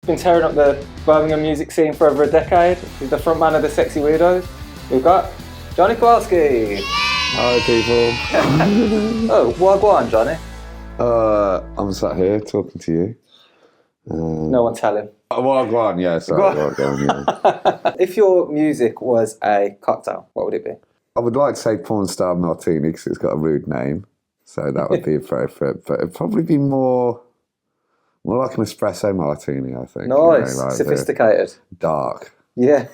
been tearing up the Birmingham music scene for over a decade. He's the frontman of the Sexy Weirdos. We've got Johnny Kowalski. Hi people. Oh, Wagwarn, Johnny. I'm sat here talking to you. No one tell him. Wagwarn, yeah, sorry. Wagwarn, yeah. If your music was a cocktail, what would it be? I would like to say porn star martini because it's got a rude name, so that would be appropriate. But it'd probably be more like an espresso martini, I think. Nice, you know, like sophisticated, dark. Yeah,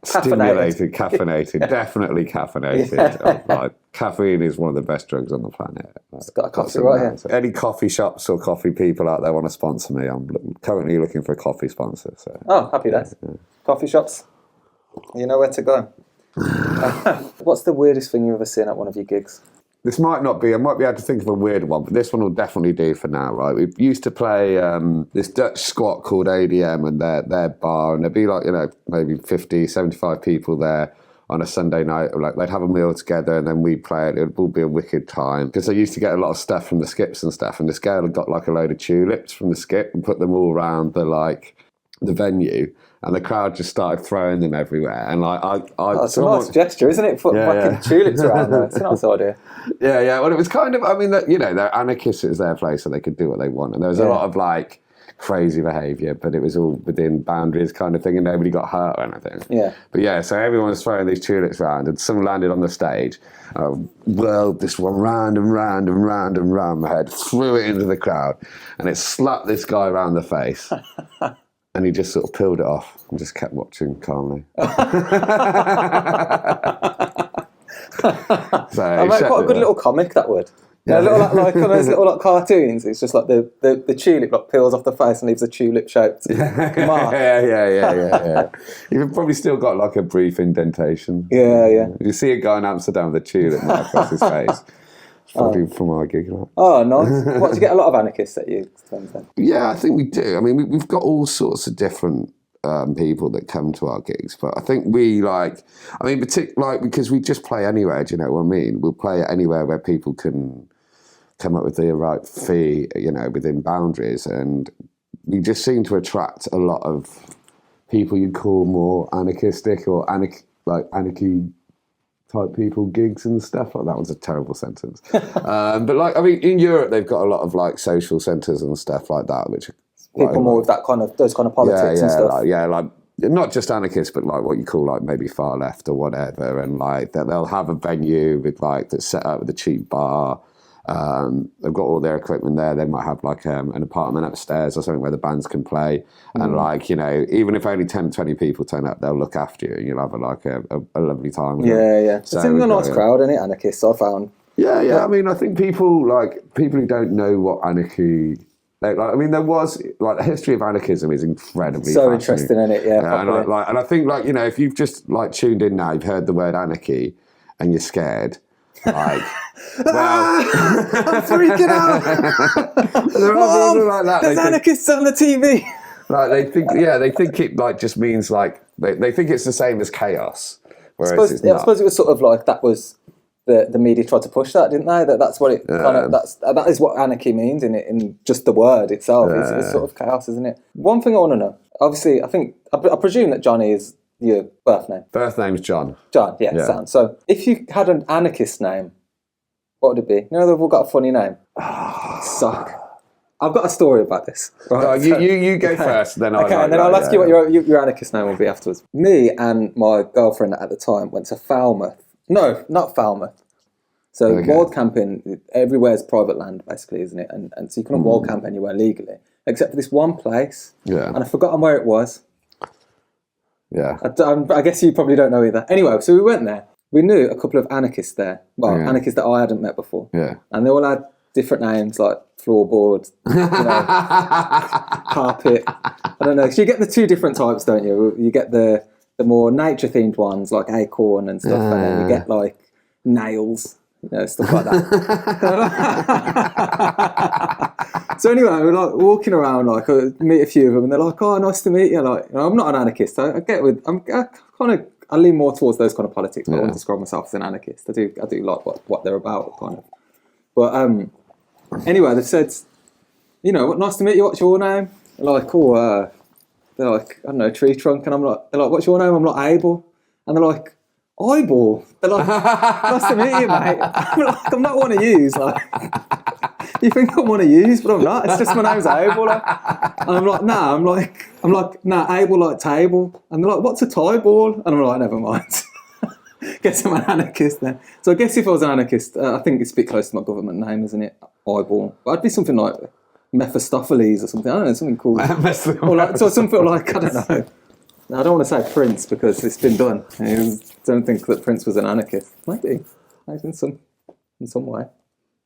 Stimulated, caffeinated, definitely caffeinated. Yeah. Like, caffeine is one of the best drugs on the planet. It's got a coffee right here. Any coffee shops or coffee people out there want to sponsor me, I'm currently looking for a coffee sponsor. So. Oh, happy days. Yeah. Coffee shops, you know where to go. What's the weirdest thing you've ever seen at one of your gigs? This might not be, I might be able to think of a weird one, but this one will definitely do for now, right? We used to play this Dutch squat called ADM and their bar, and there'd be like, you know, maybe 50, 75 people there on a Sunday night. Like, they'd have a meal together and then we'd play it. It would all be a wicked time. Because they used to get a lot of stuff from the skips and stuff, and this girl had got like a load of tulips from the skip and put them all around the venue. And the crowd just started throwing them everywhere. And it's a nice gesture, isn't it? Fucking tulips around there. It's a nice idea. Yeah. Well, it was kind of, I mean, you know, they're anarchists. It was their place, so they could do what they want. And there was a lot of like crazy behaviour, but it was all within boundaries kind of thing, and nobody got hurt or anything. Yeah. But yeah, so everyone was throwing these tulips around, and some landed on the stage. Whirled this one round and round and round and round my head, threw it into the crowd, and it slapped this guy around the face. And he just sort of peeled it off and just kept watching calmly. So quite a good little comic, that would. Yeah, like on those little cartoons. It's just like the tulip peels off the face and leaves a tulip shaped mark. Yeah. You've probably still got like a brief indentation. Yeah. You see a guy in Amsterdam with a tulip mark across his face. Probably from our gig. Oh, nice. What, do you get a lot of anarchists at you? Yeah, I think we do. I mean, we've got all sorts of different people that come to our gigs, but I think because we just play anywhere, do you know what I mean? We'll play anywhere where people can come up with the right fee, you know, within boundaries, and we just seem to attract a lot of people you'd call more anarchistic or anarchy type people, gigs and stuff. Like, that was a terrible sentence. But like, I mean, in Europe, they've got a lot of like social centres and stuff like that, which people more with those kind of politics and stuff. Like not just anarchists, but like what you call like maybe far left or whatever, and like they'll have a venue with like that's set up with a cheap bar. They've got all their equipment there. They might have like an apartment upstairs or something where the bands can play. And like, you know, even if only 10, 20 people turn up, they'll look after you and you'll have a lovely time. Yeah. So it's a nice crowd, isn't it, anarchists, I found. Yeah. I mean, I think people who don't know what anarchy... I mean, there was the history of anarchism is incredibly so interesting, isn't it? Yeah, and I think you know, if you've just tuned in now, you've heard the word anarchy and you're scared. I'm freaking out. There are people like that. There's anarchists on the TV. Like they think it like just means like they think it's the same as chaos. I suppose it was sort of like that was the media tried to push that, didn't they? That's what it that is what anarchy means in just the word itself. Yeah. It's sort of chaos, isn't it? One thing I want to know. Obviously, I presume that Johnny is your birth name. Birth name's John. John, yeah. Sound. So if you had an anarchist name, what would it be? You know, they've all got a funny name. Suck. I've got a story about this. Right? You go first, then I'll ask you what your anarchist name will be afterwards. Me and my girlfriend at the time went to Falmouth. No, not Falmouth. So wild camping, everywhere's private land, basically, isn't it? And so you can wild camp anywhere legally, except for this one place. Yeah. And I've forgotten where it was. Yeah. I guess you probably don't know either. Anyway, so we went there. We knew a couple of anarchists there. Well, anarchists that I hadn't met before. Yeah. And they all had different names, like floorboard, carpet. I don't know. So you get the two different types, don't you? You get the more nature-themed ones, like acorn and stuff, and then you get like nails, you know, stuff like that. So anyway, we're like walking around, like meet a few of them, and they're like, "Oh, nice to meet you." Like, you know, I'm not an anarchist. I lean more towards those kind of politics. But I wouldn't describe myself as an anarchist. I do like what they're about, kind of. But anyway, they said, you know, nice to meet you. What's your name? Like, they're like, I don't know, tree trunk, and they're like, what's your name? I'm like, Abel, and they're like, Eyeball. They're like, nice to meet you, mate. I'm not one of yous. Like, you think I'm one of yous, but I'm not. It's just my name's Abel. Like. And I'm like, nah. I'm like, nah. Abel like table. And they're like, what's a tie ball? And I'm like, never mind. Guess I'm an anarchist then. So I guess if I was an anarchist, I think it's a bit close to my government name, isn't it? Eyeball. But I'd be something like Mephistopheles or something. I don't know, something cool. Or like, so something like, I don't know. I don't want to say Prince because it's been done. I don't think that Prince was an anarchist. Maybe in some way.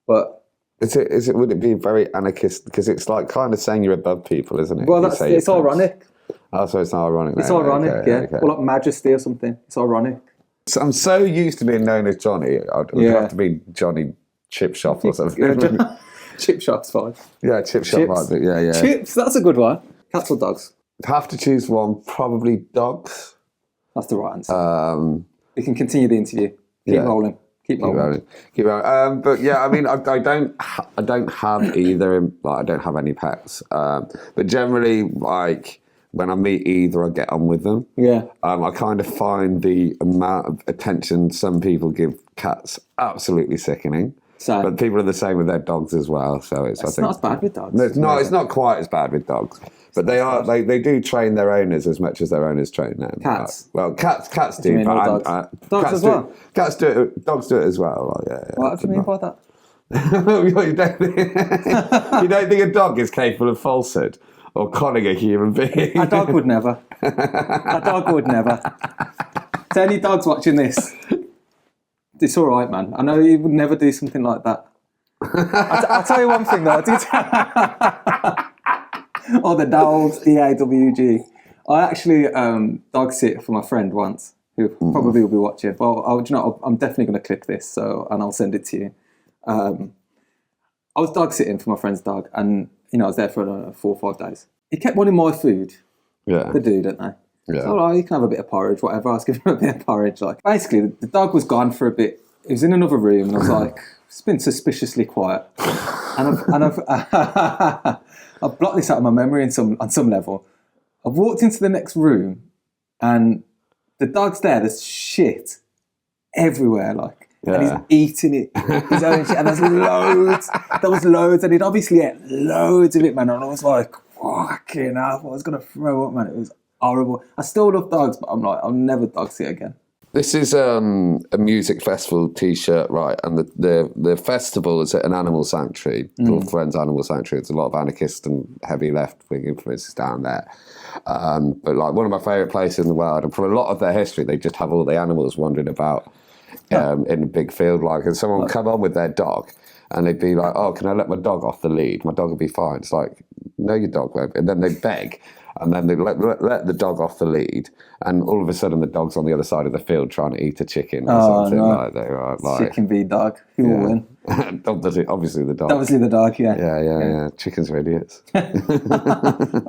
But is it? Would it be very anarchist? Because it's like kind of saying you're above people, isn't it? Well, it's ironic. Oh, so it's not ironic. It's ironic, yeah. Okay. Or like Majesty or something. It's ironic. So I'm so used to being known as Johnny. I'd have to be Johnny Chip Shop or something. Chip Shop's fine. Yeah, Chip Shop might be. Yeah. Chips, that's a good one. Cats or dogs? Have to choose one, probably dogs. That's the right answer. We can continue the interview. Keep rolling. Keep rolling. But yeah, I mean, I don't have either. Like, I don't have any pets. But generally, like when I meet either, I get on with them. Yeah. I kind of find the amount of attention some people give cats absolutely sickening. Same. But people are the same with their dogs as well. So it's not as bad with dogs. No, it's not quite as bad with dogs. But they do train their owners as much as their owners train them. Cats? Well, cats do. But dogs? Dogs as well? Cats do it. Dogs do it as well. Yeah. What do you mean by that? You don't think a dog is capable of falsehood or conning a human being? A dog would never. To any dogs watching this, it's all right, man. I know you would never do something like that. I'll tell you one thing, though. Or the dogs, DAWG. I actually dog sit for my friend once, who probably will be watching. Well, I'm definitely going to clip this, and I'll send it to you. I was dog sitting for my friend's dog, and I was there for 4 or 5 days. He kept wanting my food. Yeah. They do, don't they? Yeah. So, all right, you can have a bit of porridge, whatever. I was giving him a bit of porridge. Like, basically, the dog was gone for a bit. He was in another room, and I was like, it's been suspiciously quiet. And I've blocked this out of my memory on some level. I've walked into the next room, and the dog's there. There's shit everywhere, like, and he's eating it. His own shit, and there's loads. There was loads, and he'd obviously ate loads of it, man. And I was like, fucking hell, I was gonna throw up, man. It was horrible. I still love dogs, but I'm like, I'll never dog sit again. This is a music festival T-shirt, right? And the festival is at an animal sanctuary called Friends Animal Sanctuary. There's a lot of anarchist and heavy left-wing influences down there. But like one of my favourite places in the world, and for a lot of their history, they just have all the animals wandering about in a big field. Like, and someone would come on with their dog, and they'd be like, "Oh, can I let my dog off the lead? My dog will be fine." It's like, "No, your dog won't." And then they beg. And then they let the dog off the lead, and all of a sudden the dog's on the other side of the field trying to eat a chicken or something like that. Chicken v dog. Who will win? Obviously the dog. Obviously the dog, yeah. Yeah. Chickens are idiots. I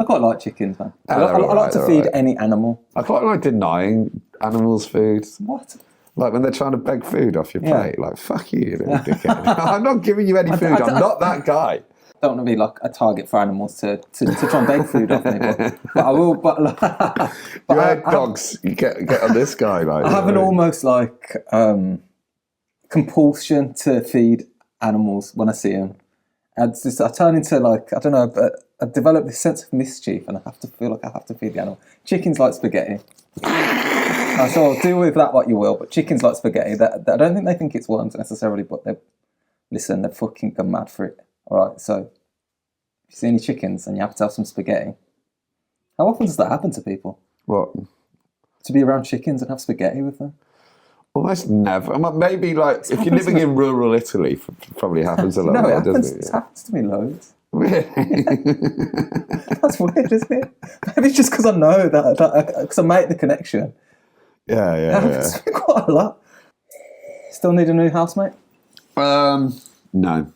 quite like chickens, man. I like to feed any animal. I quite like denying animals food. What? Like when they're trying to beg food off your plate. Like, fuck you little dickhead. I'm not giving you any food. I'm not that guy. I don't want to be like a target for animals to try and beg food off me, but I will. But you had dogs. You get on this guy. Like, I have an almost like compulsion to feed animals when I see them. I turn into like, I don't know, but I develop this sense of mischief, and I have to feel like I have to feed the animal. Chickens like spaghetti. So I'll do with that what you will, but chickens like spaghetti. I don't think they think it's worms necessarily, but they're fucking gone mad for it. All right, so if you see any chickens and you have to have some spaghetti, how often does that happen to people? What? To be around chickens and have spaghetti with them? Almost never. Maybe like if you're living in rural Italy, it probably happens a lot. No, it happens to me loads. Really? That's weird, isn't it? Maybe it's just because I know that because I make the connection. Yeah. It happens to me quite a lot. Still need a new housemate? No.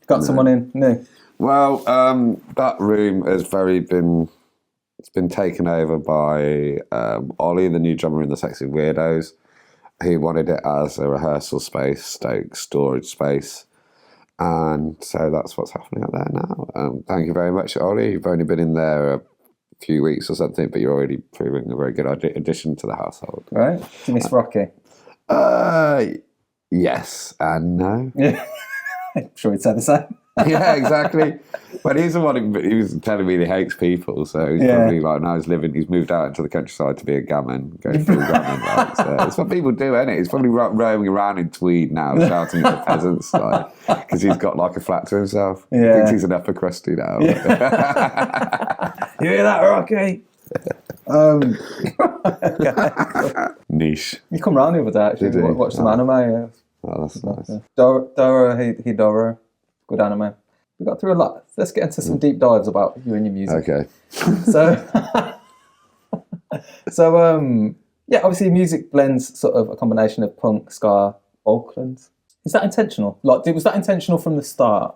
Got someone in new? Well, that room has it's been taken over by Ollie, the new drummer in the Sexy Weirdos. He wanted it as a rehearsal space, storage space. And so that's what's happening out there now. Thank you very much, Ollie. You've only been in there few weeks or something, but you're already proving a very good addition to the household. Right? Do you miss Rocky? Yes and no. Yeah. I'm sure he'd say the same. Yeah, exactly. But he's the one he was telling me he hates people, so he's probably like, now he's moved out into the countryside to be a gammon, go full gammon. Like, so it's what people do, isn't it? He's probably roaming around in tweed now, shouting at the peasants, like, because he's got like a flat to himself. Yeah. He thinks he's an upper crusty now. Yeah. You hear that, Rocky? Niche. You come round the other day, actually, watch some anime. Yeah. Oh, that's nice. Doro Hidoro, good anime. We got through a lot. Let's get into some deep dives about you and your music. Okay. Yeah, obviously music blends sort of a combination of punk, ska, Falklands. Is that intentional? Like, was that intentional from the start?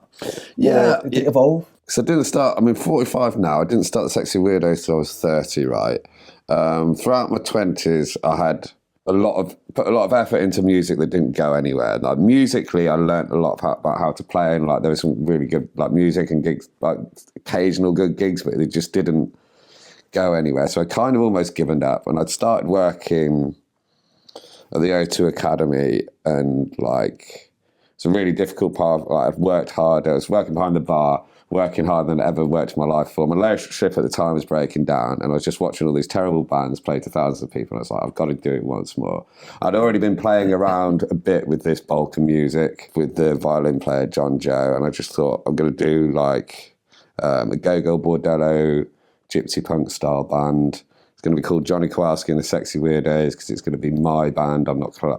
Yeah. Did it evolve? So I didn't start, 45 now. I didn't start the Sexy Weirdos till I was 30, right? Throughout my 20s, I had put a lot of effort into music that didn't go anywhere. Like musically, I learned a lot about how to play, and like there was some really good like music and gigs, like occasional good gigs, but they just didn't go anywhere. So I kind of almost given up, and I'd started working at the O2 Academy, and like it's a really difficult part. Like, I'd worked hard. I was working behind the bar, working harder than I ever worked in my life for. My relationship at the time was breaking down, and I was just watching all these terrible bands play to thousands of people. And I was like, I've got to do it once more. I'd already been playing around a bit with this Balkan music with the violin player John Joe, and I just thought I'm going to do like a Go-Go Bordello gypsy punk style band. It's going to be called Johnny Kowalski and the Sexy Weirdos because it's going to be my band.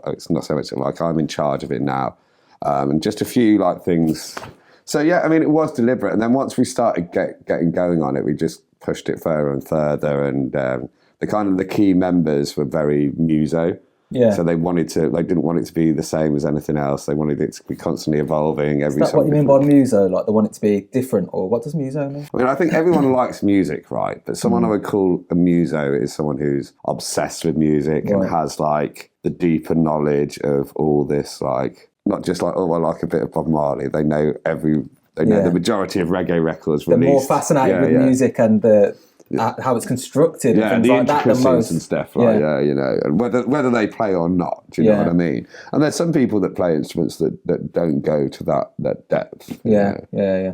It's not so much like I'm in charge of it now, and just a few like things. So yeah, I mean, it was deliberate, and then once we started getting going on it, we just pushed it further and further. And the key members were very muso, yeah. So they didn't want it to be the same as anything else. They wanted it to be constantly evolving. Is that what you mean by muso? Like they want it to be different, or what does muso mean? I mean, I think everyone likes music, right? But someone I would call a muso is someone who's obsessed with music and has like the deeper knowledge of all this, like. Not just like, oh, I like a bit of Bob Marley. They know the majority of reggae records released. They're more fascinated with music and how it's constructed and things the like that than most. And stuff, like, you know, and whether they play or not, do you know what I mean? And there's some people that play instruments that don't go to that depth. Yeah.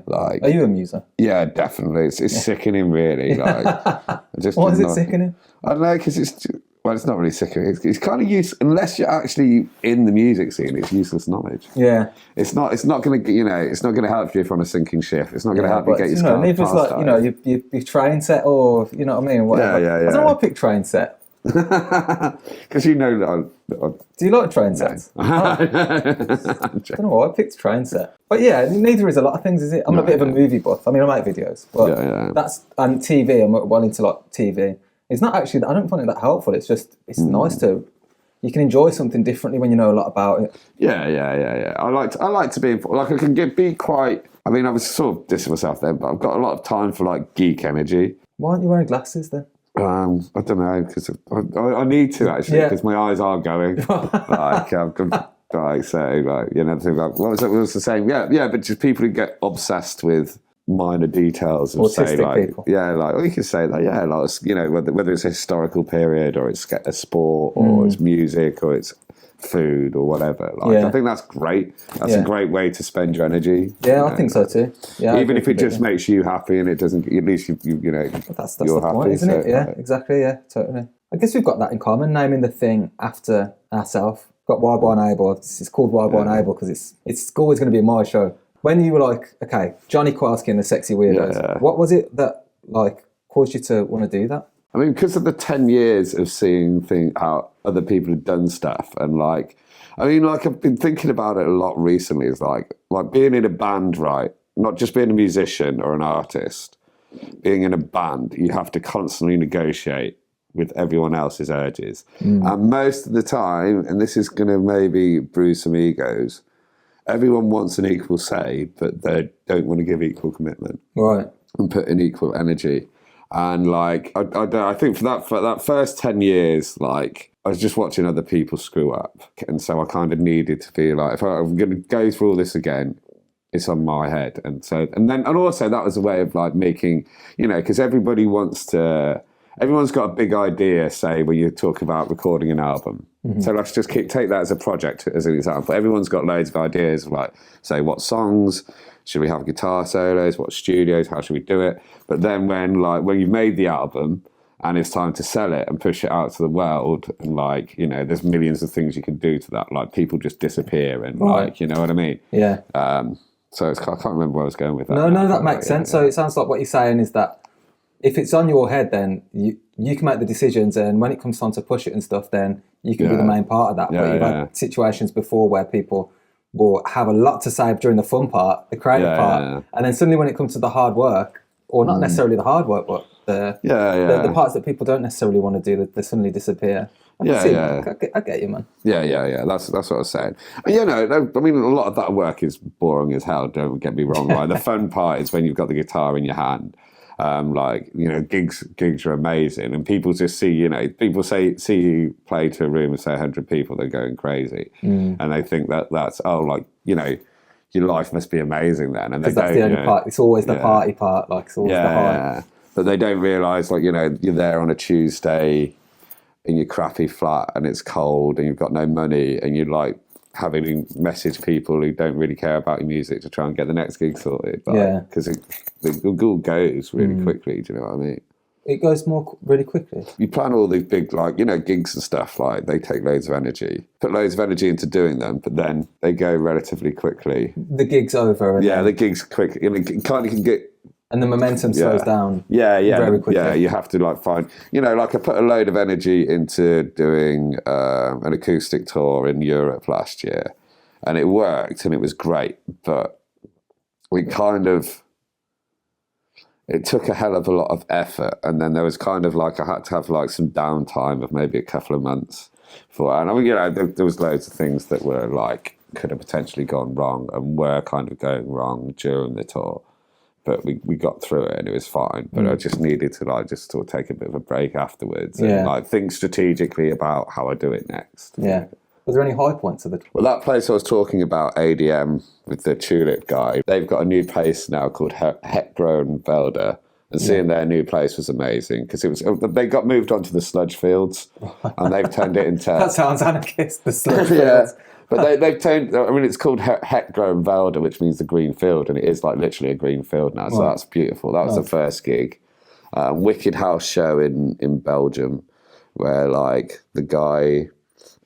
Like, are you a muser? Yeah, definitely. It's sickening, really. Like, why is it sickening? I don't know, because it's not really sickening. It's kind of useless unless you're actually in the music scene. It's useless knowledge. Yeah, it's not going to it's not going to help you if you're on a sinking ship. It's not going to help you get your car. If it's like your train set, or you know what I mean. Whatever. Yeah. I don't know why I picked train set. Because you know that. Do you like train sets? I don't know why I picked train set. But yeah, neither is a lot of things, is it? I'm a bit of a movie buff. I mean, I make videos, but and TV. I'm well into like TV. It's not actually, I don't find it that helpful. It's just, it's nice to, you can enjoy something differently when you know a lot about it. Yeah. I like to be, like I can be quite, I mean, I was sort of dissing myself then, but I've got a lot of time for like geek energy. Why aren't you wearing glasses then? I don't know, because I need to actually, because my eyes are going. Like, what was the saying? Yeah, but just people who get obsessed with minor details of autistic say like people. Like you could say that like, you know, whether it's a historical period or it's a sport or it's music or it's food or whatever, like I think that's great. That's a great way to spend your energy. I think so too. Even if it just makes you happy and it doesn't, at least you know, that's you're the happy, point, isn't it? Exactly. Totally. I guess we've got that in common, naming the thing after ourselves. Got Wagwarn Abel. It's called Wagwarn Abel because it's always going to be my show. When you were like, okay, Johnny Kowalski and the Sexy Weirdos, what was it that like caused you to want to do that? I mean, because of the 10 years of seeing how other people have done stuff, and like, I mean, like I've been thinking about it a lot recently. It's like being in a band, right? Not just being a musician or an artist. Being in a band, you have to constantly negotiate with everyone else's urges, and most of the time, and this is going to maybe bruise some egos. Everyone wants an equal say, but they don't want to give equal commitment, right? And put in equal energy. And like, I think for that first 10 years, like I was just watching other people screw up, and so I kind of needed to be like, if I'm going to go through all this again, it's on my head. And also that was a way of like making, you know, because everyone's got a big idea, say, when you talk about recording an album. So let's just take that as a project, as an example. Everyone's got loads of ideas of like, say, what songs, should we have guitar solos, what studios, how should we do it? But then when you've made the album and it's time to sell it and push it out to the world, and like, you know, there's millions of things you can do to that. Like people just disappear and like, you know what I mean? Yeah. So I can't remember where I was going with that. No, that makes sense. So it sounds like what you're saying is that if it's on your head, then you can make the decisions, and when it comes time to push it and stuff, then you can be the main part of that. But you've had situations before where people will have a lot to say during the fun part, the creative part, and then suddenly when it comes to the hard work, or not necessarily the hard work, but the parts that people don't necessarily want to do, they suddenly disappear. I get you, man. Yeah. That's what I was saying. And, you know, I mean, a lot of that work is boring as hell. Don't get me wrong. Right, the fun part is when you've got the guitar in your hand. Like, you know, gigs are amazing, and people just see, you know, people see you play to a room of say 100 people, they're going crazy, and they think that's like, you know, your life must be amazing then, and that's the only part. It's always the party part, like it's always the hard. Yeah. But they don't realise, like, you know, you're there on a Tuesday in your crappy flat and it's cold and you've got no money, and you're like having to message people who don't really care about your music to try and get the next gig sorted. Because it all goes really quickly, do you know what I mean? It goes really quickly. You plan all these big, like, you know, gigs and stuff, like, they take loads of energy. Put loads of energy into doing them, but then they go relatively quickly. The gig's over. The gig's quick. I mean, kind of can get... And the momentum slows down. Very quickly. Yeah, you have to like find, you know, like I put a load of energy into doing an acoustic tour in Europe last year, and it worked and it was great, but it took a hell of a lot of effort, and then there was kind of like I had to have like some downtime of maybe a couple of months for it. And I mean, you know, there was loads of things that were like could have potentially gone wrong and were kind of going wrong during the tour. But we got through it and it was fine. But I just needed to like just sort of take a bit of a break afterwards and like think strategically about how I do it next. Yeah. Was there any high points of it? Well, that place I was talking about, ADM, with the Tulip guy, they've got a new place now called Hetgroen Velder. And seeing their new place was amazing because they got moved onto the sludge fields and they've turned it into... That sounds anarchist, the sludge fields. But they've turned, I mean, it's called Hetgroen Velder, which means the green field, and it is like literally a green field now, so that's beautiful. That was the first gig. Wicked house show in Belgium, where like the guy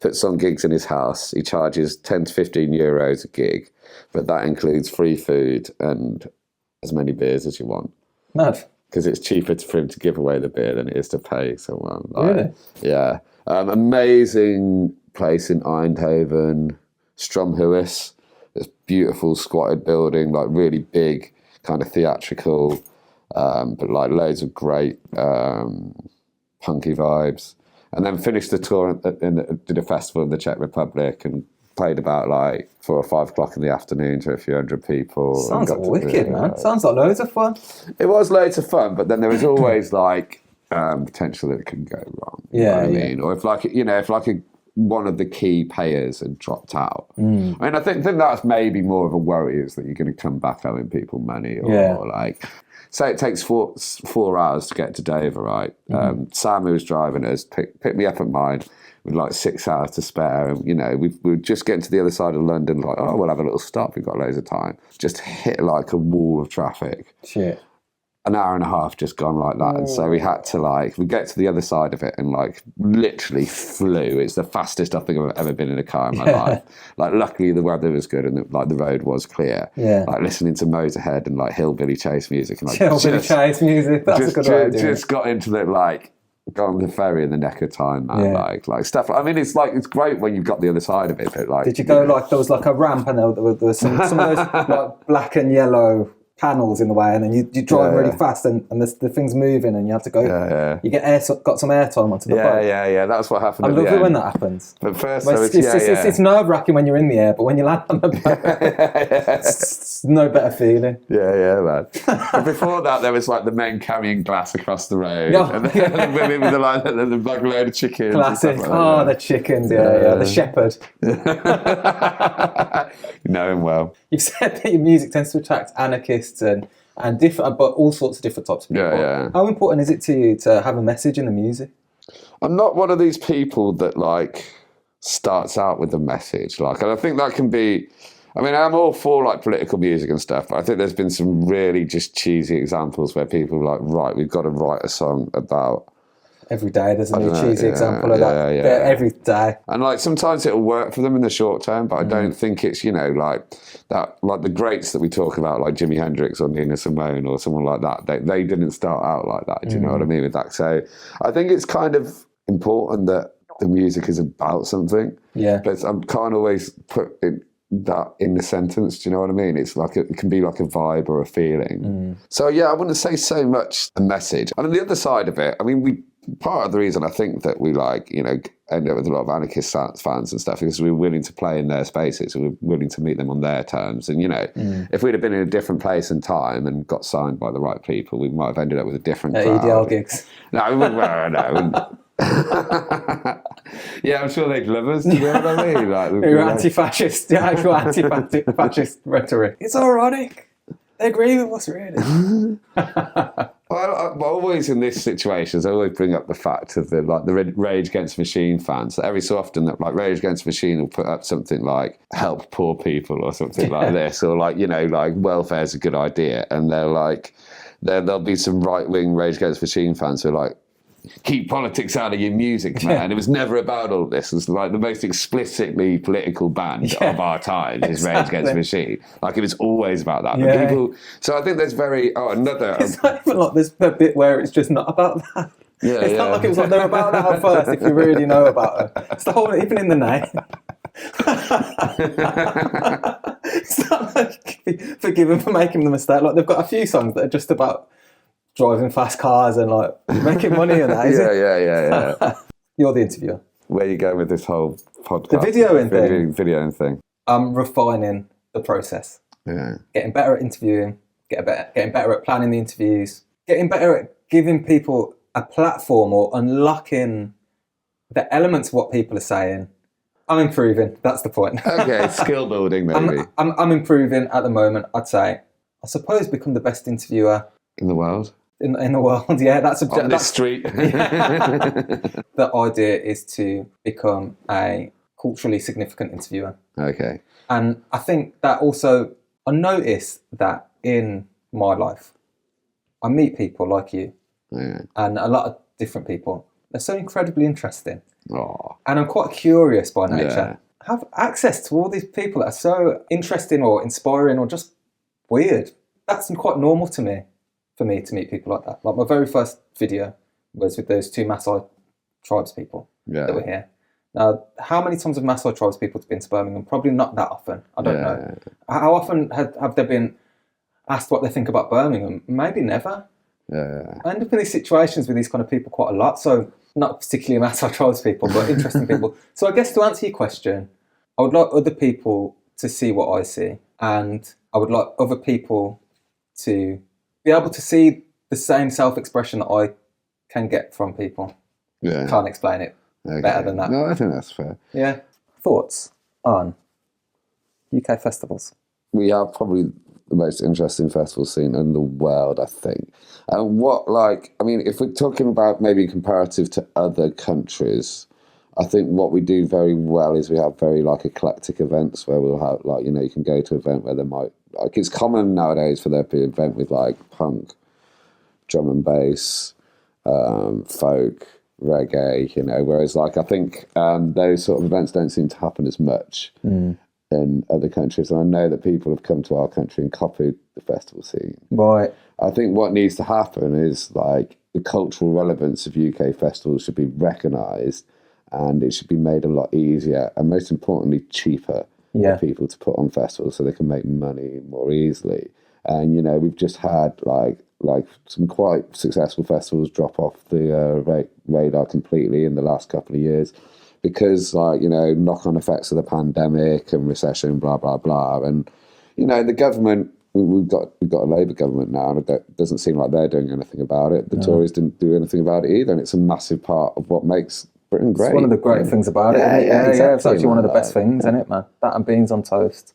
puts on gigs in his house. He charges 10 to 15 euros a gig, but that includes free food and as many beers as you want. Mad. Because it's cheaper for him to give away the beer than it is to pay someone. Like, really? Yeah. Amazing place in Eindhoven, Stromhuis. This beautiful squatted building, like really big, kind of theatrical, but like loads of great punky vibes. And then finished the tour did a festival in the Czech Republic and played about like 4 or 5 o'clock in the afternoon to a few hundred people. Sounds wicked, man. Sounds like loads of fun. It was loads of fun, but then there was always like potential that it could go wrong. You know what I mean? Or if one of the key payers had dropped out. I mean, I think that's maybe more of a worry, is that you're going to come back owing people money, or like, say it takes 4 hours to get to Dover, right? Sam, who was driving us, picked me up at mine with like 6 hours to spare, and you know, we were just getting to the other side of London, like, oh, we'll have a little stop, we've got loads of time. Just hit like a wall of traffic. Shit. An hour and a half just gone like that. And so we had to we get to the other side of it and like literally flew. It's the fastest I think I've ever been in a car in my life. Like luckily the weather was good and the road was clear. Yeah. Like listening to Motorhead and like hillbilly chase music and like hillbilly chase music. That's a good idea. Just got into the got on the ferry in the neck of time, man. Like stuff. I mean, it's great when you've got the other side of it, but like. Did you go there was like a ramp and there was some of those like black and yellow panels in the way, and then you drive really fast, and the thing's moving, and you have to go. You got some airtime onto the boat. Yeah. That's what happened. I love it when that happens. But first, it's nerve-wracking when you're in the air, but when you land on the boat, it's no better feeling. Yeah, man. But before that, there was like the men carrying glass across the road, and the women with like a load of chickens. Classic. The chickens. Yeah. The shepherd. You know him well. You've said that your music tends to attract anarchists and different, but all sorts of different types of people. Yeah. How important is it to you to have a message in the music? I'm not one of these people that like starts out with a message, like, and I think that can be. I mean, I'm all for like political music and stuff, but I think there's been some really just cheesy examples where people are like, right, we've got to write a song about. Every day there's a new cheesy example of that. Every day. And like sometimes it'll work for them in the short term, but I don't think it's, like that, like the greats that we talk about, like Jimi Hendrix or Nina Simone or someone like that, they didn't start out like that. Do you know what I mean with that? So I think it's kind of important that the music is about something. Yeah. But I can't always put that in the sentence. Do you know what I mean? It's like it can be like a vibe or a feeling. So yeah, I wouldn't say so much a message. And on the other side of it, I mean, part of the reason I think that we end up with a lot of anarchist fans and stuff is we're willing to play in their spaces, we're willing to meet them on their terms. And if we'd have been in a different place and time and got signed by the right people, we might have ended up with a different crowd. EDL gigs. No, we wouldn't. Yeah, I'm sure they'd love us. Do you know what I mean? Like, you're anti-fascist, actual anti-fascist rhetoric. It's ironic. They agree with us, really. Well, I'm always in this situations, I always bring up the fact of the Rage Against the Machine fans. So every so often, that like Rage Against the Machine will put up something like "help poor people" or something like this, or like like welfare's a good idea, and they're like, there'll be some right-wing Rage Against the Machine fans who are like, keep politics out of your music, man. And it was never about all this. It was like the most explicitly political band of our time is Rage Against the Machine. Like it was always about that. But people, so I think there's it's not even like there's a bit where it's just not about that. It's not like it was like they're about that at first if you really know about it. It's the whole, even in the name. It's not like forgiven for making the mistake. Like they've got a few songs that are just about driving fast cars and like making money and that. Yeah. You're the interviewer. Where you go with this whole podcast? The videoing thing. I'm refining the process. Yeah. Getting better at interviewing. Getting better at planning the interviews. Getting better at giving people a platform or unlocking the elements of what people are saying. I'm improving. That's the point. Okay, skill building maybe. I'm improving at the moment. I'd say. I suppose become the best interviewer in the world. In the world, yeah, that's on this street. The idea is to become a culturally significant interviewer. Okay. And I think that also, I notice that in my life, I meet people like you and a lot of different people. They're so incredibly interesting. Aww. And I'm quite curious by nature. I have access to all these people that are so interesting or inspiring or just weird. That's quite normal to me. For me to meet people like that. Like my very first video was with those two Maasai tribes people that were here. Now, how many times have Maasai tribes people been to Birmingham? Probably not that often. I don't know. How often have they been asked what they think about Birmingham? Maybe never. I end up in these situations with these kind of people quite a lot. So not particularly Maasai tribes people, but interesting people. So I guess to answer your question, I would like other people to see what I see. And I would like other people to be able to see the same self-expression that I can get from people. Yeah. Can't explain it better than that. No, I think that's fair. Yeah. Thoughts on UK festivals? We are probably the most interesting festival scene in the world, I think. And if we're talking about maybe comparative to other countries, I think what we do very well is we have very eclectic events where we'll have you can go to an event where there might it's common nowadays for there to be an event with punk, drum and bass, folk, reggae, whereas I think those sort of events don't seem to happen as much in other countries. And I know that people have come to our country and copied the festival scene. Right. I think what needs to happen is the cultural relevance of UK festivals should be recognised, and it should be made a lot easier and most importantly cheaper for people to put on festivals so they can make money more easily. And, you know, we've just had like some quite successful festivals drop off the radar completely in the last couple of years because, like, you know, knock-on effects of the pandemic and recession, blah, blah, blah. And, you know, the government, we've got a Labour government now, and it doesn't seem like they're doing anything about it. The Tories didn't do anything about it either, and it's a massive part of what makes Britain great. It's one of the great things about it. Yeah, exactly, it's actually one of the best things, isn't it, man? That and beans on toast.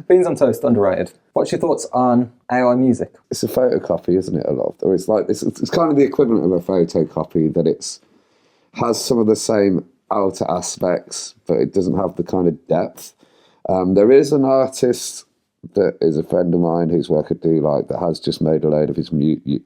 Beans on toast, underrated. What's your thoughts on AI music? It's a photocopy, isn't it? A lot of, or it's like it's kind of the equivalent of a photocopy, that has some of the same outer aspects, but it doesn't have the kind of depth. There is an artist that is a friend of mine whose work I do like, that has just made a load of his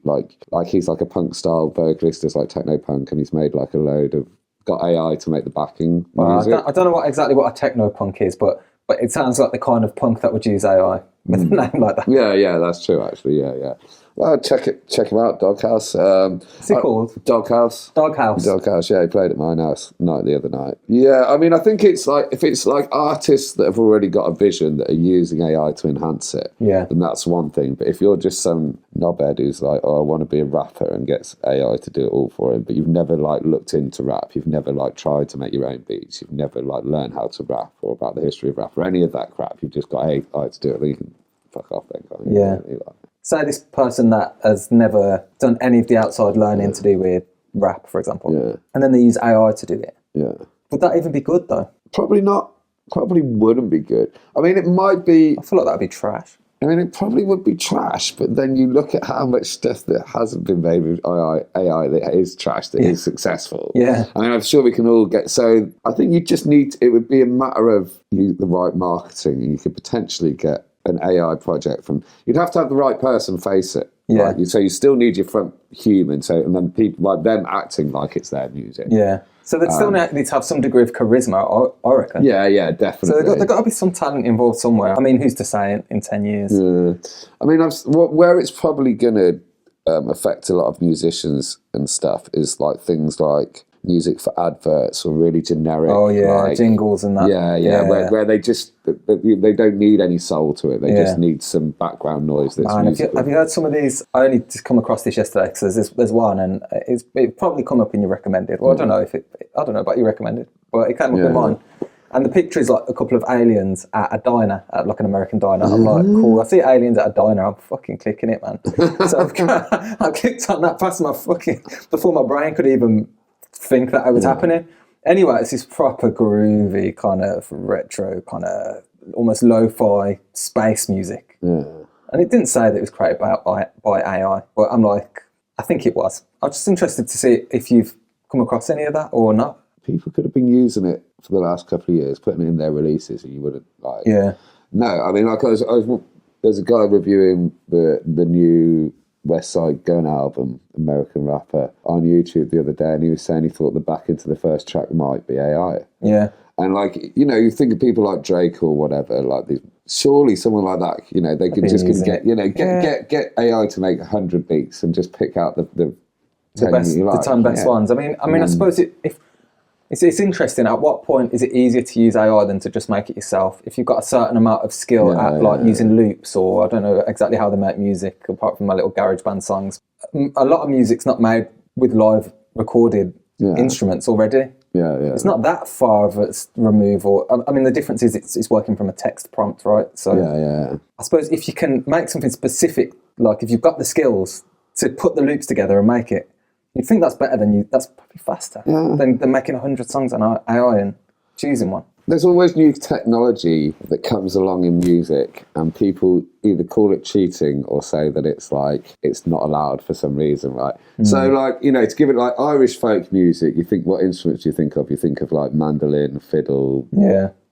like he's like a punk style vocalist, does like techno punk, and he's made like a load of, got AI to make the backing music. I don't know exactly what a techno punk is, but it sounds like the kind of punk that would use AI with a name like that. Yeah, that's true actually. Yeah. Well, check him out, Doghouse. What's it called? Doghouse. Doghouse. Yeah, he played at my house the other night. Yeah, I mean, I think it's like, if it's like artists that have already got a vision that are using AI to enhance it, then that's one thing. But if you're just some knobhead who's like, oh, I want to be a rapper, and gets AI to do it all for him, but you've never like looked into rap, you've never like tried to make your own beats, you've never like learned how to rap or about the history of rap or any of that crap, you've just got AI to do it, then you can fuck off then, can't you? Yeah. Say this person that has never done any of the outside learning to do with rap, for example, and then they use AI to do it. Yeah. Would that even be good, though? Probably not. Probably wouldn't be good. I mean, it might be... I feel like that would be trash. I mean, it probably would be trash, but then you look at how much stuff that hasn't been made with AI that is trash, that is successful. Yeah. I mean, I'm sure we can all get... So I think you just need... It would be a matter of the right marketing, and you could potentially get an AI project from... You'd have to have the right person face it. Yeah. Right? So you still need your front human, and then people like them acting like it's their music. Yeah. So they'd still need to have some degree of charisma, I reckon. Yeah, definitely. So there's got to be some talent involved somewhere. I mean, who's to say in 10 years? Yeah. I mean, where it's probably going to affect a lot of musicians and stuff is like things like music for adverts or really generic. Oh yeah, like, jingles and that. Yeah. Where they just they don't need any soul to it. They just need some background noise. That's have you heard some of these? I only just come across this yesterday because there's one, and it probably come up in your recommended. Well, I don't know about your recommended, but it came up in mine. And the picture is like a couple of aliens at a diner, at like an American diner. I'm like, cool. I see aliens at a diner. I'm fucking clicking it, man. So I clicked on that past my before my brain could even think that it was happening. Anyway, it's this proper groovy kind of retro, kind of almost lo-fi space music. Yeah. And it didn't say that it was created by AI, but I'm like, I think it was. I'm just interested to see if you've come across any of that or not. People could have been using it for the last couple of years, putting it in their releases, and you wouldn't like. Yeah. No, I mean, like there's a guy reviewing the new West Side Gun album, American rapper, on YouTube the other day, and he was saying he thought the back into the first track might be AI. Yeah. And like, you think of people like Drake or whatever, like these. Surely someone like that, they could just get AI to make 100 beats and just pick out the 10 best, you like. The 10 best ones. I mean, I suppose if it's interesting. At what point is it easier to use AI than to just make it yourself? If you've got a certain amount of skill using loops, or I don't know exactly how they make music, apart from my little GarageBand songs. A lot of music's not made with live recorded instruments already. Yeah. It's not that far of a remove. I mean, the difference is it's working from a text prompt, right? So I suppose if you can make something specific, like if you've got the skills to put the loops together and make it, you'd think that's better that's probably faster than making 100 songs on AI and choosing one. There's always new technology that comes along in music, and people either call it cheating or say that it's like it's not allowed for some reason, right? So like, to give it like Irish folk music, you think, what instruments do you think of? You think of like mandolin, fiddle,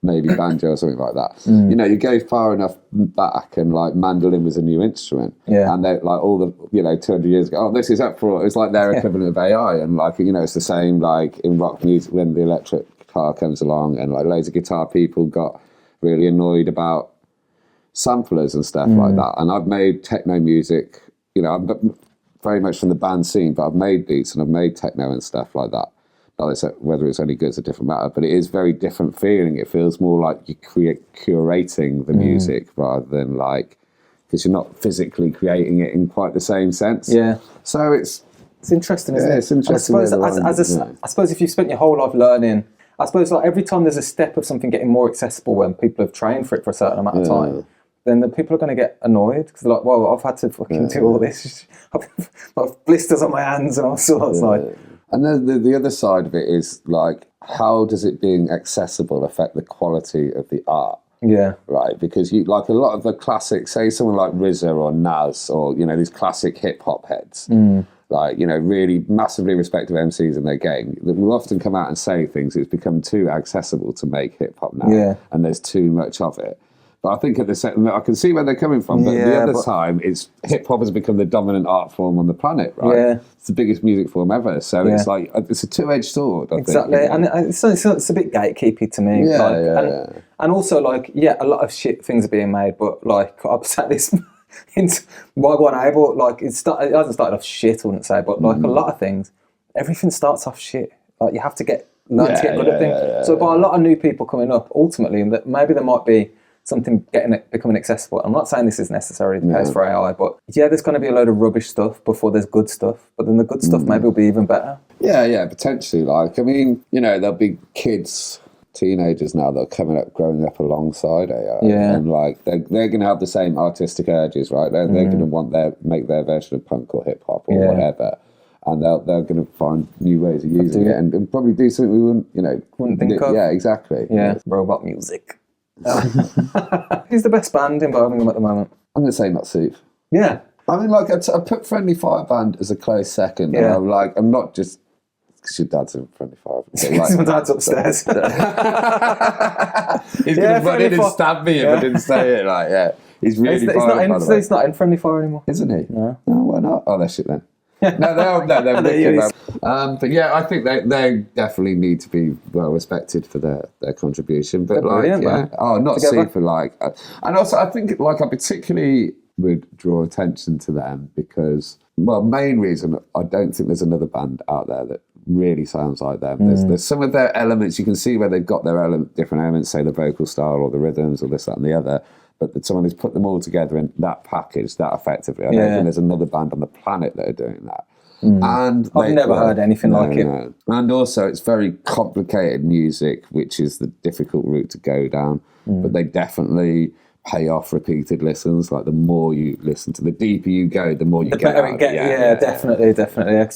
maybe banjo or something like that. You go far enough back and like mandolin was a new instrument. Yeah. And they like all the 200 years ago, this is up for it's like their equivalent of AI, and like it's the same like in rock music when the electric guitar comes along, and like loads of guitar people got really annoyed about samplers and stuff like that. And I've made techno music, I'm very much from the band scene, but I've made beats and I've made techno and stuff like that. whether it's any good is a different matter, but it is very different feeling. It feels more like you're curating the music rather than like, because you're not physically creating it in quite the same sense. Yeah. So it's interesting, isn't it? It's interesting. I suppose if you've spent your whole life learning, I suppose like every time there's a step of something getting more accessible when people have trained for it for a certain amount of time, then the people are going to get annoyed because they're like, well, I've had to fucking do all this. I've blisters on my hands and all sorts. Like. And then the other side of it is like, how does it being accessible affect the quality of the art? Yeah. Right, because you like a lot of the classic, say someone like RZA or Nas or, you know, these classic hip hop heads, like, you know, really massively respected MCs in their game, that will often come out and say things. It's become too accessible to make hip hop now, and there's too much of it. But I think at the same, I can see where they're coming from. But the other time, it's hip hop has become the dominant art form on the planet, right? Yeah. It's the biggest music form ever. So it's like it's a two-edged sword. I think, and it's a bit gatekeepy to me. And also, like, a lot of shit things are being made, but like I've said this in Wagwarn Abel, like it hasn't started off shit, I wouldn't say, but like a lot of things, everything starts off shit. Like you have to learn to get good at things. So by a lot of new people coming up, ultimately, and that maybe there might be something becoming accessible. I'm not saying this is necessarily the case for AI, but there's going to be a load of rubbish stuff before there's good stuff. But then the good stuff maybe will be even better. Yeah, potentially. Like, I mean, you know, there'll be teenagers now that are growing up alongside AI. And like, they're going to have the same artistic urges, right? They're going to want make their version of punk or hip hop or whatever. And they're going to find new ways of using it and probably do something we wouldn't think of. Yeah, exactly. Yeah, robot music. Who's the best band in Birmingham at the moment? I'm going to say Not Soup. Yeah. I mean, like, I put Friendly Fire Band as a close second. Yeah. And I'm not just because your dad's in Friendly Fire. Like, my dad's upstairs. He's going to run in and stab me if I didn't say it. Like, he's really he's not in Friendly Fire anymore. Isn't he? No. Oh, why not? Oh, that's shit then. They're wicked. But yeah, I think they definitely need to be well respected for their contribution. But Not super like, and also I think like I particularly would draw attention to them because main reason I don't think there's another band out there that really sounds like them. There's some of their elements you can see where they've got their different elements, say the vocal style or the rhythms or this, that, and the other. But someone who's put them all together in that package, that effectively. I don't think there's another band on the planet that are doing that. And I've never heard anything like it. No. And also, it's very complicated music, which is the difficult route to go down. But they definitely pay off repeated listens. Like the more you listen to, the deeper you go, the more you get. Definitely. Because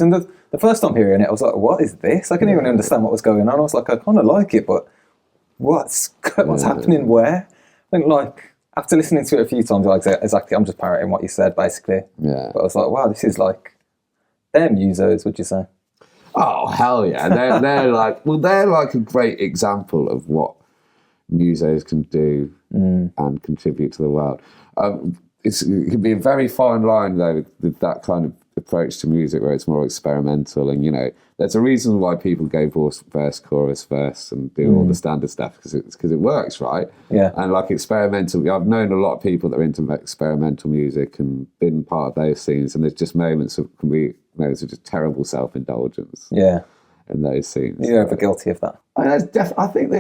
the first time hearing it, I was like, "What is this?" I couldn't even understand what was going on. I was like, "I kind of like it, but what's happening where?" I think like. After listening to it a few times, like exactly, I'm just parroting what you said, basically. Yeah. But I was like, wow, this is like, they're musos, would you say? Oh, hell yeah. They're like a great example of what musos can do and contribute to the world. It can be a very fine line, though, with that kind of approach to music where it's more experimental. And, you know, there's a reason why people go verse, chorus, verse and do all the standard stuff because it works, right? Yeah. And like experimental, I've known a lot of people that are into experimental music and been part of those scenes. And there's just moments of just terrible self-indulgence. Yeah. In those scenes. You're ever guilty of that? I think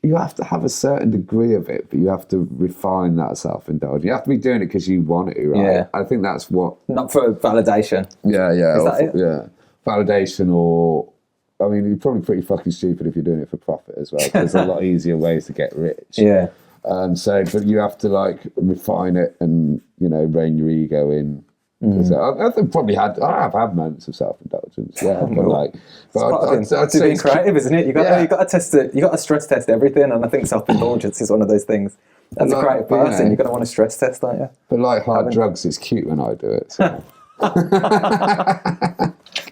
you have to have a certain degree of it, but you have to refine that self-indulgence. You have to be doing it because you want to, right? Yeah. I think that's what... Not for validation. Yeah. Is that it? Yeah. Validation or... I mean, you're probably pretty fucking stupid if you're doing it for profit as well. There's a lot easier ways to get rich. Yeah. But you have to, like, refine it and, you know, rein your ego in. I've had moments of self-indulgence, it's being creative, isn't it? You got to test it. You got to stress test everything, and I think self-indulgence is one of those things. As a creative person, you're going to want to stress test, aren't you? But like hard drugs, it's cute when I do it. So.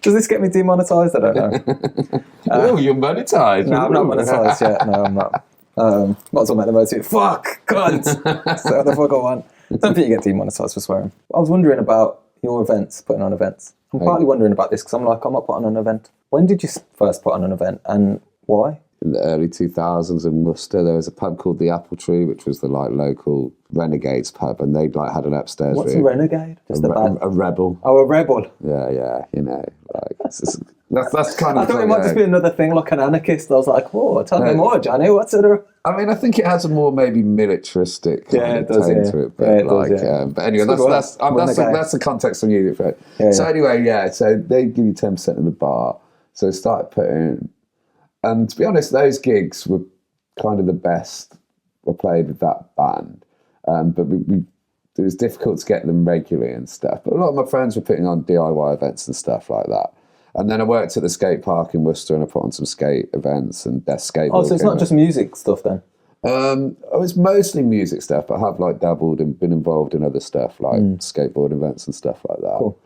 Does this get me demonetised? I don't know. Oh, you're monetised. No, I'm not monetised yet. No, I'm not. Might as well make the most of it. Fuck, cunt. So the fuck I want. I don't think you get demonetised for swearing. I was wondering about your events, putting on events. I'm partly wondering about this because I'm not putting on an event. When did you first put on an event and why? In the early 2000s in Worcester, there was a pub called the Apple Tree, which was the like local Renegades pub, and they'd like had an upstairs room. What's a renegade? Just a rebel. Oh, a rebel. Yeah, you know, like That's kind of. I thought it might just be another thing like an anarchist. I was like, "Whoa, tell me more, Johnny. What's it?" I mean, I think it has a more maybe militaristic kind of tone to it, but but anyway, that's the context I'm using for it. So anyway, so they give you 10% of the bar. So I started putting, and to be honest, those gigs were kind of the best I played with that band, but it was difficult to get them regularly and stuff. But a lot of my friends were putting on DIY events and stuff like that. And then I worked at the skate park in Worcester and I put on some skate events and death skateboarding. Oh, so it's not just music stuff then? It was mostly music stuff, but I have like dabbled and been involved in other stuff like skateboard events and stuff like that. Cool.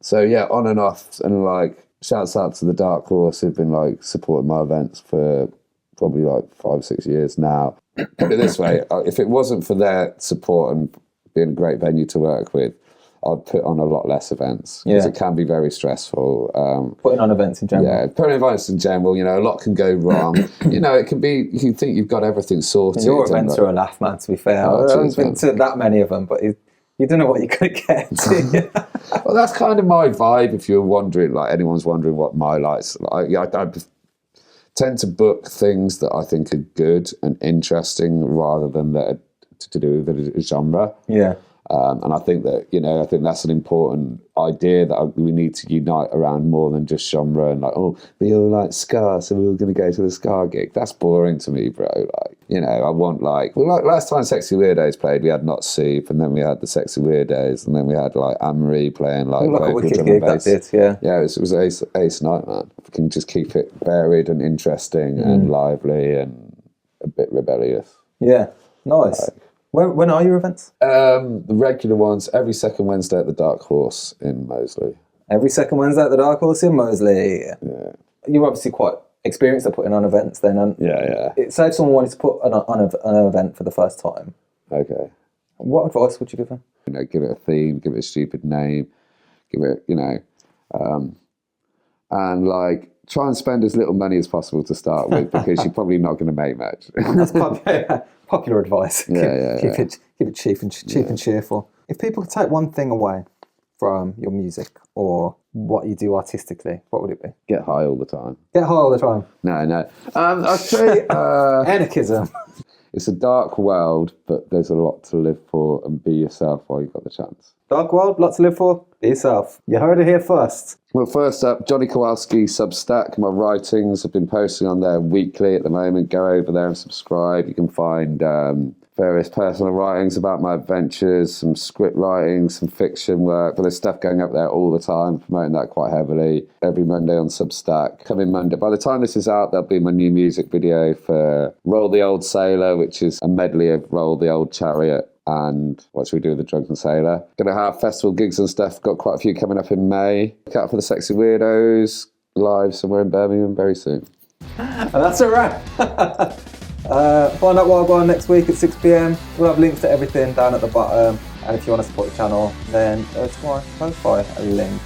So yeah, on and off, and like shouts out to the Dark Horse who've been like supporting my events for probably like 5-6 years now. Put it this way, if it wasn't for their support and being a great venue to work with, I'd put on a lot less events because it can be very stressful. Putting on events in general. Yeah, putting on events in general, a lot can go wrong. It can be, you think you've got everything sorted. And your events are a laugh, man, to be fair. I haven't been to that many of them, but you don't know what you're going to get. Well, that's kind of my vibe, if you're wondering, like anyone's wondering what my life's like. I tend to book things that I think are good and interesting rather than that are to do with a genre. Yeah. And I think that, I think that's an important idea that we need to unite around more than just genre and like, oh, we all like ska, so we're all going to go to the ska gig. That's boring to me, bro. Like, I want like last time Sexy Weirdos played, we had Not Soup, and then we had the Sexy Weirdos, and then we had like Anne-Marie playing like vocal drum and bass. Yeah, it was ace night, man. If we can just keep it varied and interesting and lively and a bit rebellious. Yeah, nice. When are your events? The regular ones, every second Wednesday at the Dark Horse in Moseley. Every second Wednesday at the Dark Horse in Moseley. Yeah. You're obviously quite experienced at putting on events then. And say if someone wanted to put on an event for the first time. Okay. What advice would you give them? Give it a theme, give it a stupid name, give it, and like try and spend as little money as possible to start with because you're probably not going to make much. That's popular advice. Keep it cheap and cheerful. If people could take one thing away from your music or what you do artistically, what would it be? Get high all the time. Get high all the time? No. I'd say... Anarchism. It's a dark world, but there's a lot to live for, and be yourself while you've got the chance. Dark world, lot to live for, be yourself. You heard it here first. Well, first up, Johnny Kowalski Substack. My writings have been posting on there weekly at the moment. Go over there and subscribe. You can find various personal writings about my adventures, some script writing, some fiction work. But there's stuff going up there all the time, promoting that quite heavily. Every Monday on Substack. Coming Monday. By the time this is out, there'll be my new music video for Roll the Old Sailor, which is a medley of Roll the Old Chariot and What Should We Do with the Drunken Sailor. Going to have festival gigs and stuff. Got quite a few coming up in May. Look out for the Sexy Weirdos live somewhere in Birmingham very soon. And that's a wrap. Find out Wagwarn next week at 6 p.m. We'll have links to everything down at the bottom. And if you want to support the channel, then go to my profile, a link.